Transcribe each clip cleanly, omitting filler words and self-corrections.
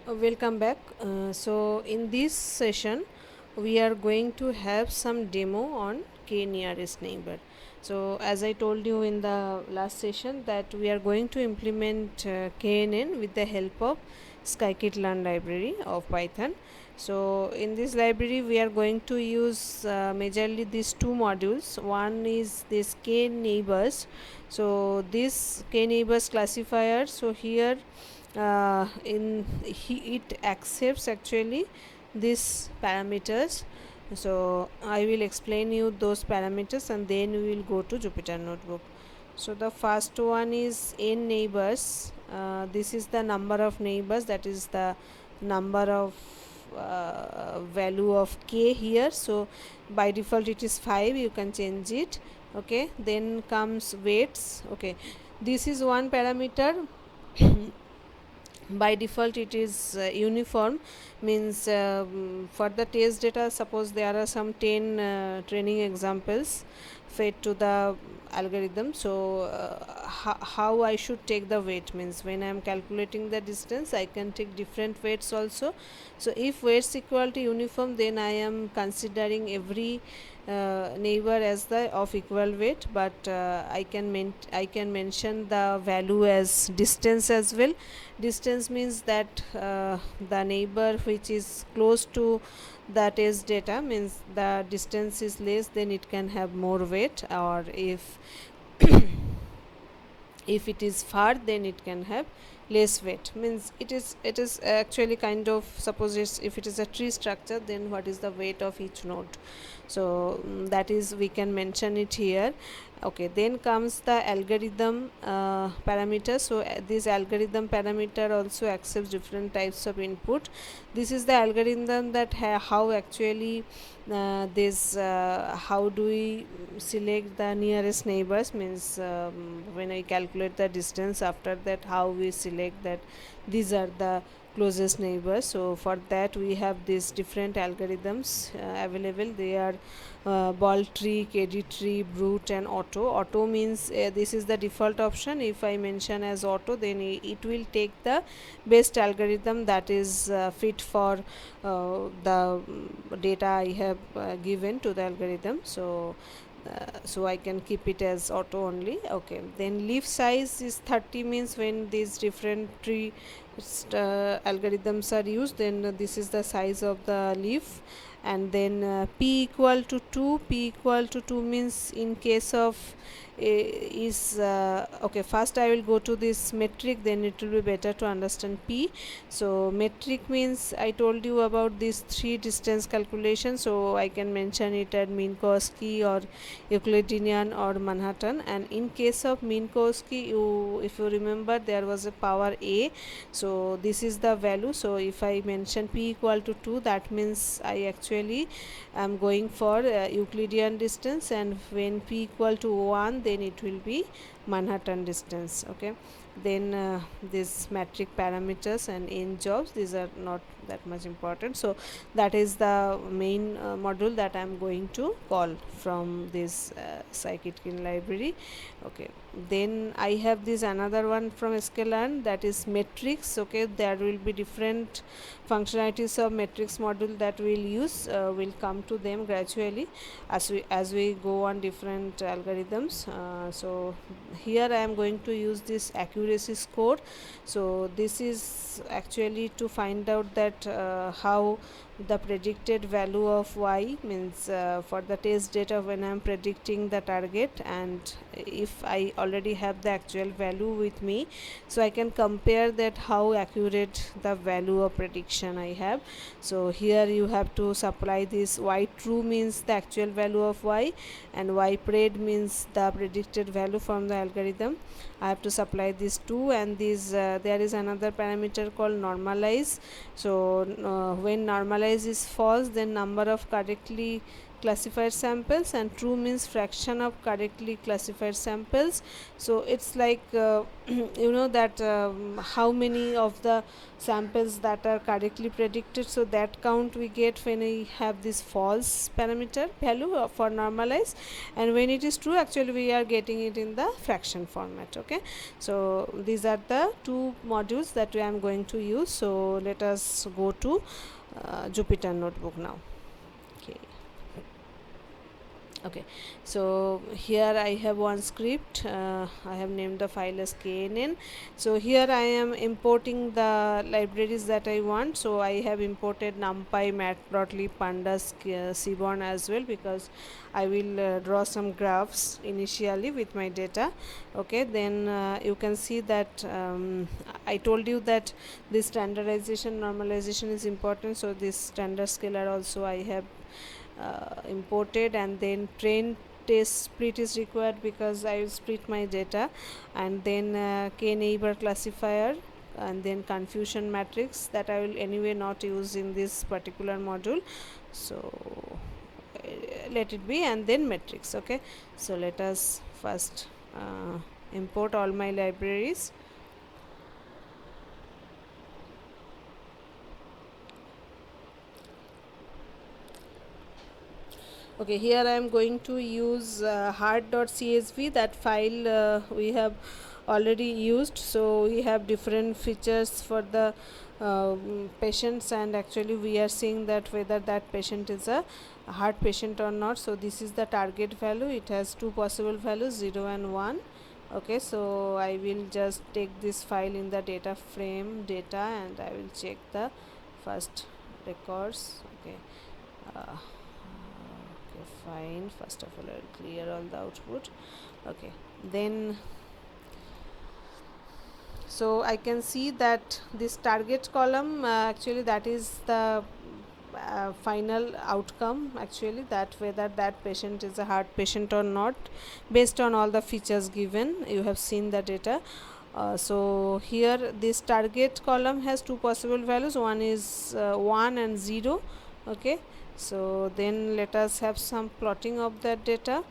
Welcome back. So in this session, we are going to have some demo on K nearest neighbor. So as I told you in the last session that we are going to implement KNN with the help of scikit-learn library of Python. So in this library, we are going to use majorly these two modules. One is this K neighbors. So this K neighbors classifier. So here it accepts actually these parameters. So I will explain you those parameters and then we will go to Jupyter Notebook. So the first one is n neighbors. This is the number of neighbors, that is the number of value of k here. So by default it is 5, you can change it. Okay, then comes weights. Okay, this is one parameter. By default it is uniform, means for the test data, suppose there are some 10 training examples fed to the algorithm. So how I should take the weight, means when I am calculating the distance I can take different weights also. So if weights equal to uniform, then I am considering every neighbor as the of equal weight, but I can mention the value as distance as well. Distance means that the neighbor which is close to the test data, means the distance is less, then it can have more weight, or if it is far, then it can have less weight. Means it is actually kind of, suppose if it is a tree structure, then what is the weight of each node. So that is, we can mention it here. Okay, then comes the algorithm parameter. So this algorithm parameter also accepts different types of input. This is the algorithm that how actually this how do we select the nearest neighbors, means when I calculate the distance, after that how we select that these are the closest neighbors. So for that we have these different algorithms available. They are ball tree, KD tree, brute and auto. Auto means this is the default option. If I mention as auto, then it will take the best algorithm that is fit for the data I have given to the algorithm. So I can keep it as auto only. Okay, then leaf size is 30, means when these different tree algorithms are used, then this is the size of the leaf. And then p equal to 2. P equal to 2 means in case of is okay, first I will go to this metric, then it will be better to understand p. So metric means I told you about these three distance calculations, so I can mention it at Minkowski or Euclidean or Manhattan. And in case of Minkowski, if you remember, there was a power a, so this is the value. So if I mention p equal to 2, that means I actually am going for Euclidean distance, and when p equal to 1, then it will be Manhattan distance. Okay, then these metric parameters and n jobs, these are not that much important. So that is the main module that I am going to call from this scikit-learn library. Okay, then I have this another one from sklearn, that is metrics. Okay, there will be different functionalities of metrics module that we'll use. We'll come to them gradually as we go on different algorithms. So here I am going to use this accuracy score. So this is actually to find out that how the predicted value of y, means for the test data when I am predicting the target, and if I already have the actual value with me, so I can compare that how accurate the value of prediction I have. So here you have to supply this y true means the actual value of y, and y pred means the predicted value from the algorithm. I have to supply these two, and these there is another parameter called normalize. So when normalize is false, then number of correctly classified samples, and true means fraction of correctly classified samples. So it's like you know that how many of the samples that are correctly predicted, so that count we get when we have this false parameter value for normalize, and when it is true, actually we are getting it in the fraction format. Okay, so these are the two modules that I am going to use. So let us go to Jupyter Notebook now. Okay. Okay, so here I have one script. I have named the file as knn. So here I am importing the libraries that I want. So I have imported NumPy, Matplotlib, Pandas, Seaborn as well, because I will draw some graphs initially with my data. Okay, then you can see that I told you that this standardization normalization is important. So this standard scalar also I have imported, and then train test split is required because I will split my data, and then k neighbor classifier, and then confusion matrix that I will anyway not use in this particular module. So let it be, and then matrix. Okay, so let us first import all my libraries. Okay, here I am going to use hard.csv. That file we have already used. So we have different features for the patients, and actually we are seeing that whether that patient is a heart patient or not. So this is the target value. It has two possible values, 0 and 1. Okay, so I will just take this file in the data frame data, and I will check the first records. Okay, okay, fine. First of all, I will clear all the output. Okay, then so I can see that this target column actually that is the final outcome, actually, that whether that patient is a heart patient or not based on all the features given. You have seen the data. So here this target column has two possible values. One is 1 and 0. Okay, so then let us have some plotting of that data.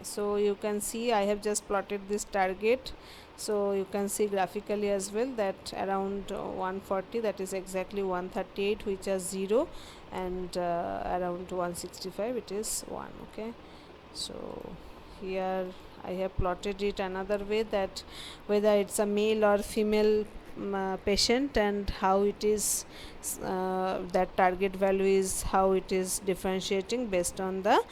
So you can see I have just plotted this target. So you can see graphically as well that around 140, that is exactly 138 which is 0, and around 165 it is 1. Okay, so here I have plotted it another way, that whether it's a male or female patient, and how it is that target value is how it is differentiating based on the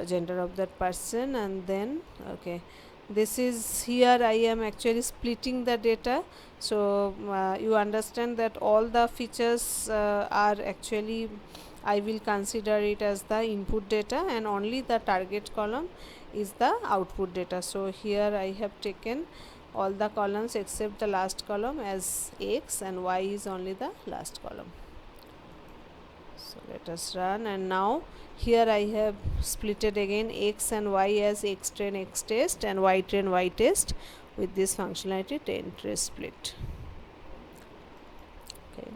gender of that person. And then okay, this is here I am actually splitting the data. So you understand that all the features are actually I will consider it as the input data, and only the target column is the output data. So here I have taken all the columns except the last column as x, and y is only the last column. So let us run, and now here I have splitted again x and y as x train x test and y train y test with this functionality train trace split. Okay,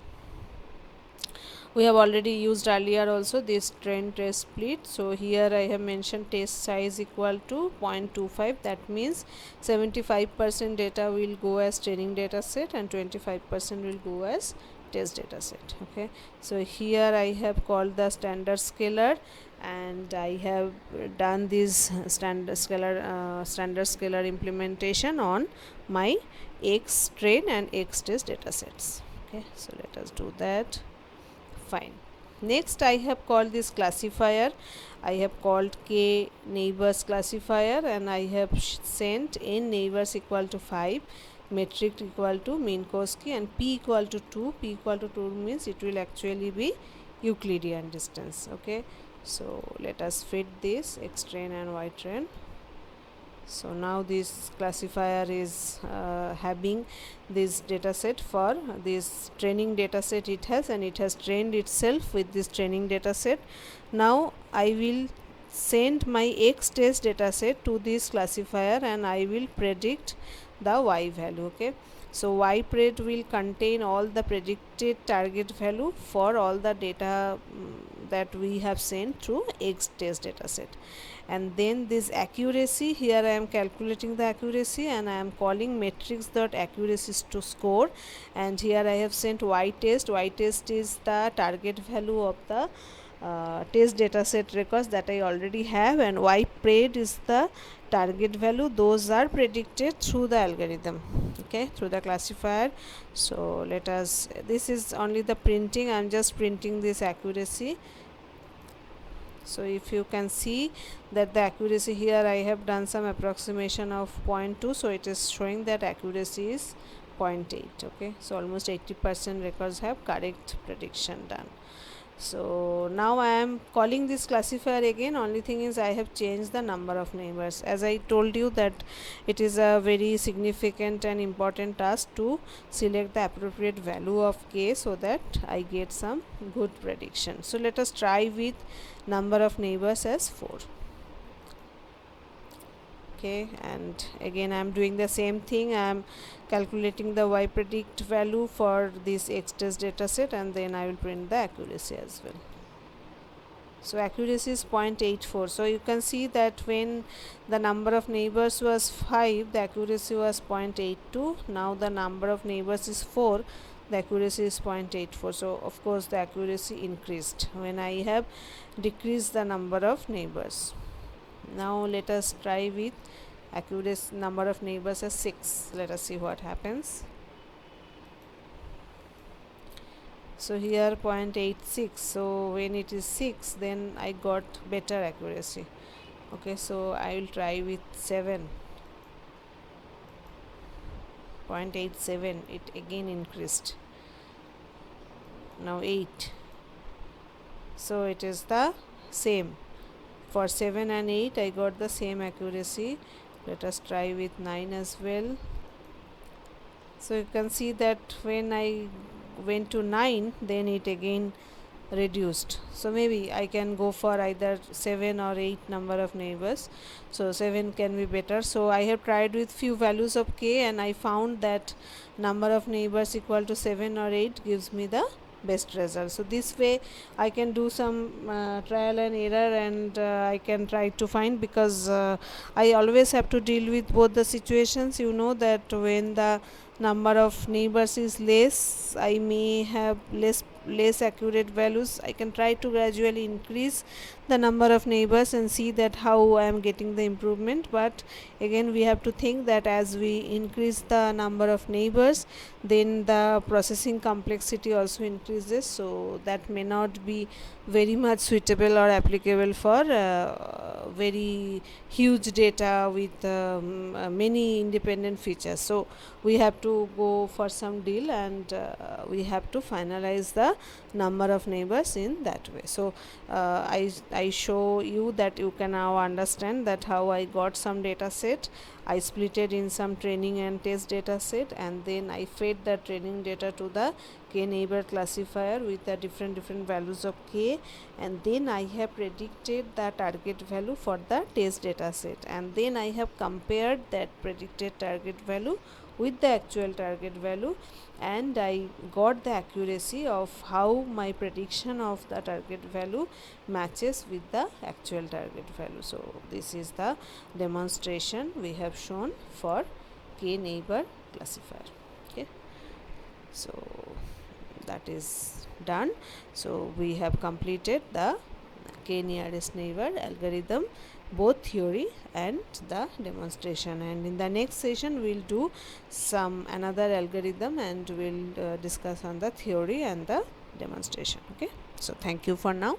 we have already used earlier also this train trace split. So here I have mentioned test size equal to 0.25. that means 75% data will go as training data set and 25% will go as test data set. Okay, so here I have called the standard scalar, and I have done this standard scalar implementation on my x train and x test data sets. Okay, so let us do that. Fine. Next I have called this classifier. I have called k neighbors classifier, and I have sent n neighbors equal to 5, metric equal to Minkowski, and p equal to 2. P equal to 2 means it will actually be Euclidean distance. Okay, so let us fit this x train and y train. So now this classifier is having this data set for this training data set it has, and it has trained itself with this training data set. Now I will send my x test data set to this classifier, and I will predict the y value. Okay, So ypred will contain all the predicted target value for all the data that we have sent through X test dataset. And then this accuracy, here I am calculating the accuracy and I am calling matrix dot accuracy to score, and here I have sent y test. Y test is the target value of the test dataset records that I already have, and ypred is the target value. Those are predicted through the algorithm, okay, through the classifier. So let us, this is only the printing, I'm just printing this accuracy. So if you can see that the accuracy here, I have done some approximation of 0.2, so it is showing that accuracy is 0.8. okay, so almost 80% records have correct prediction done. So now I am calling this classifier again, only thing is I have changed the number of neighbors. As I told you that it is a very significant and important task to select the appropriate value of k so that I get some good prediction. So let us try with number of neighbors as 4. Okay, and again I am doing the same thing. I am calculating the ypredict value for this X test dataset, and then I will print the accuracy as well. So accuracy is 0.84. So you can see that when the number of neighbors was 5, the accuracy was 0.82. Now the number of neighbors is 4, the accuracy is 0.84. So of course the accuracy increased when I have decreased the number of neighbors. Now let us try with accuracy number of neighbors as 6. Let us see what happens. So here 0.86. so when it is 6, then I got better accuracy. Okay, so I will try with 7. 0.87, it again increased. Now 8. So it is the same. For 7 and 8 I got the same accuracy. Let us try with 9 as well. So you can see that when I went to 9, then it again reduced. So maybe I can go for either 7 or 8 number of neighbors. So 7 can be better. So I have tried with few values of k, and I found that number of neighbors equal to 7 or 8 gives me the best result. So this way I can do some trial and error, and I can try to find, because I always have to deal with both the situations. You know that when the number of neighbors is less, I may have less accurate values. I can try to gradually increase the number of neighbors and see that how I am getting the improvement. But again we have to think that as we increase the number of neighbors, then the processing complexity also increases, so that may not be very much suitable or applicable for very huge data with many independent features. So we have to go for some deal, and we have to finalize the number of neighbors in that way. So I show you that you can now understand that how I got some data set. I split it in some training and test data set, and then I fed the training data to the k neighbor classifier with the different values of k, and then I have predicted the target value for the test data set, and then I have compared that predicted target value with the actual target value, and I got the accuracy of how my prediction of the target value matches with the actual target value. So this is the demonstration we have shown for k neighbor classifier. Okay, so that is done. So we have completed the k nearest neighbor algorithm, both theory and the demonstration, and in the next session we'll do some another algorithm, and we'll discuss on the theory and the demonstration. Okay, so thank you for now.